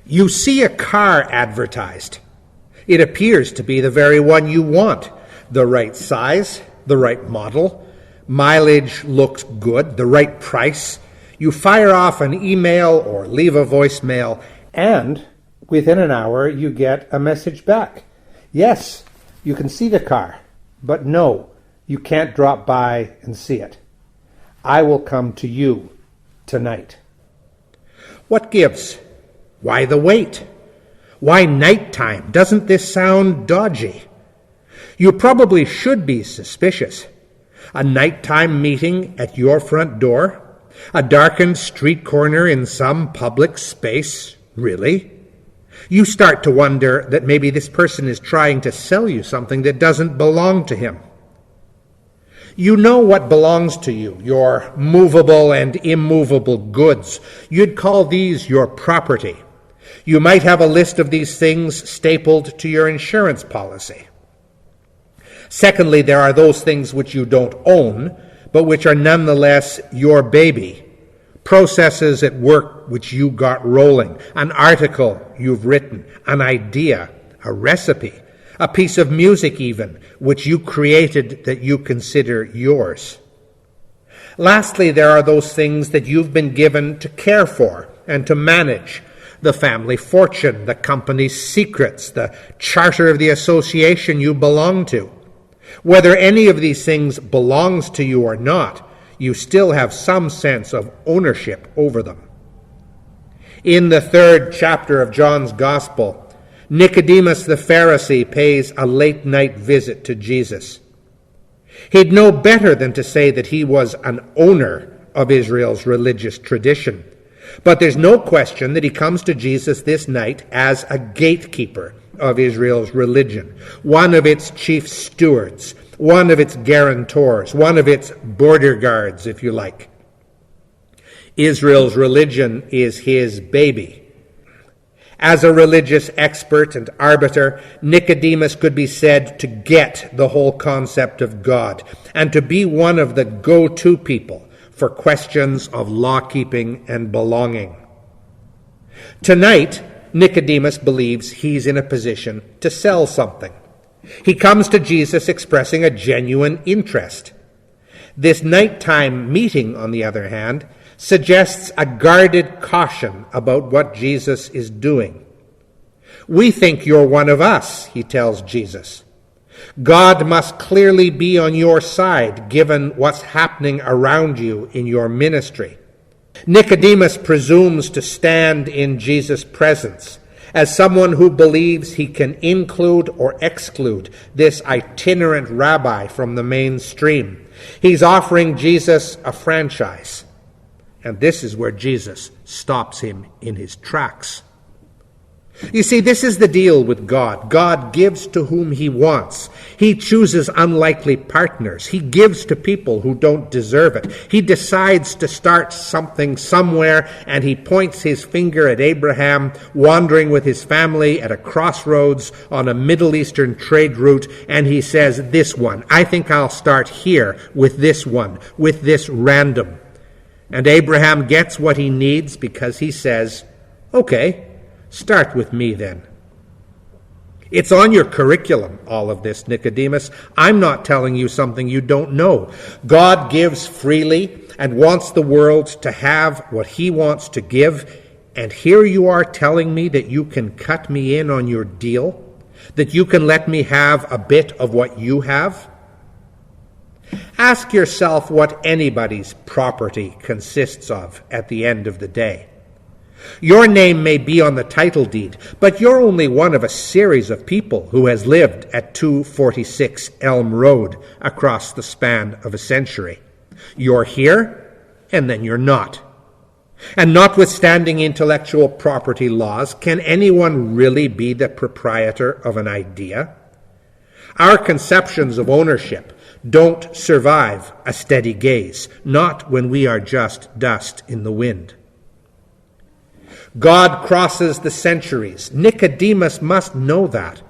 You see a car advertised. It appears to be the very one you want. The right size, the right model, mileage looks good, the right price. You fire off an email or leave a voicemail, and within an hour you get a message back. Yes, you can see the car, but no, you can't drop by and see it. I will come to you tonight. What gives? Why the wait? Why nighttime? Doesn't this sound dodgy? You probably should be suspicious. A nighttime meeting at your front door? A darkened street corner in some public space? Really? You start to wonder that maybe this person is trying to sell you something that doesn't belong to him. You know what belongs to you, your movable and immovable goods. You'd call these your property. You might have a list of these things stapled to your insurance policy. Secondly, there are those things which you don't own, but which are nonetheless your baby. Processes at work which you got rolling, an article you've written, an idea, a recipe, a piece of music even, which you created that you consider yours. Lastly, there are those things that you've been given to care for and to manage. The family fortune, the company's secrets, the charter of the association you belong to. Whether any of these things belongs to you or not, you still have some sense of ownership over them. In the 3rd chapter of John's Gospel, Nicodemus the Pharisee pays a late-night visit to Jesus. He'd know better than to say that he was an owner of Israel's religious tradition. But there's no question that he comes to Jesus this night as a gatekeeper of Israel's religion, one of its chief stewards, one of its guarantors, one of its border guards, if you like. Israel's religion is his baby. As a religious expert and arbiter, Nicodemus could be said to get the whole concept of God and to be one of the go-to people for questions of law-keeping and belonging. Tonight, Nicodemus believes he's in a position to sell something. He comes to Jesus expressing a genuine interest. This nighttime meeting, on the other hand, suggests a guarded caution about what Jesus is doing. We think you're one of us, he tells Jesus. God must clearly be on your side, given what's happening around you in your ministry. Nicodemus presumes to stand in Jesus' presence as someone who believes he can include or exclude this itinerant rabbi from the mainstream. He's offering Jesus a franchise. And this is where Jesus stops him in his tracks. You see, this is the deal with God. God gives to whom he wants. He chooses unlikely partners. He gives to people who don't deserve it. He decides to start something somewhere, and he points his finger at Abraham, wandering with his family at a crossroads on a Middle Eastern trade route, and he says, this one, I think I'll start here with this one, with this random. And Abraham gets what he needs because he says, okay, start with me then. It's on your curriculum, all of this, Nicodemus. I'm not telling you something you don't know. God gives freely and wants the world to have what he wants to give. And here you are telling me that you can cut me in on your deal, that you can let me have a bit of what you have. Ask yourself what anybody's property consists of at the end of the day. Your name may be on the title deed, but you're only one of a series of people who has lived at 246 Elm Road across the span of a century. You're here, and then you're not. And notwithstanding intellectual property laws, can anyone really be the proprietor of an idea? Our conceptions of ownership don't survive a steady gaze, not when we are just dust in the wind. God crosses the centuries. Nicodemus must know that.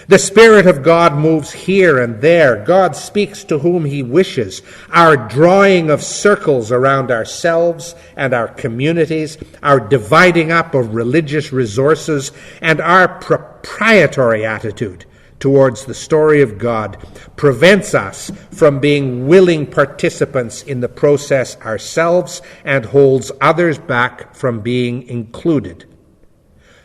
The Spirit of God moves here and there. God speaks to whom he wishes. Our drawing of circles around ourselves and our communities, our dividing up of religious resources, and our proprietary attitude towards the story of God prevents us from being willing participants in the process ourselves and holds others back from being included.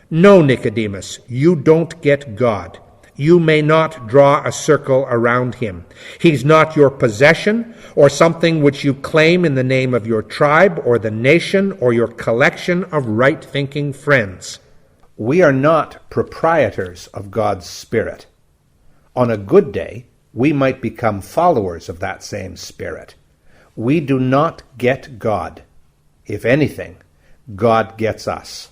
No, Nicodemus, you don't get God. You may not draw a circle around him. He's not your possession or something which you claim in the name of your tribe or the nation or your collection of right-thinking friends. We are not proprietors of God's Spirit. On a good day, we might become followers of that same Spirit. We do not get God. If anything, God gets us.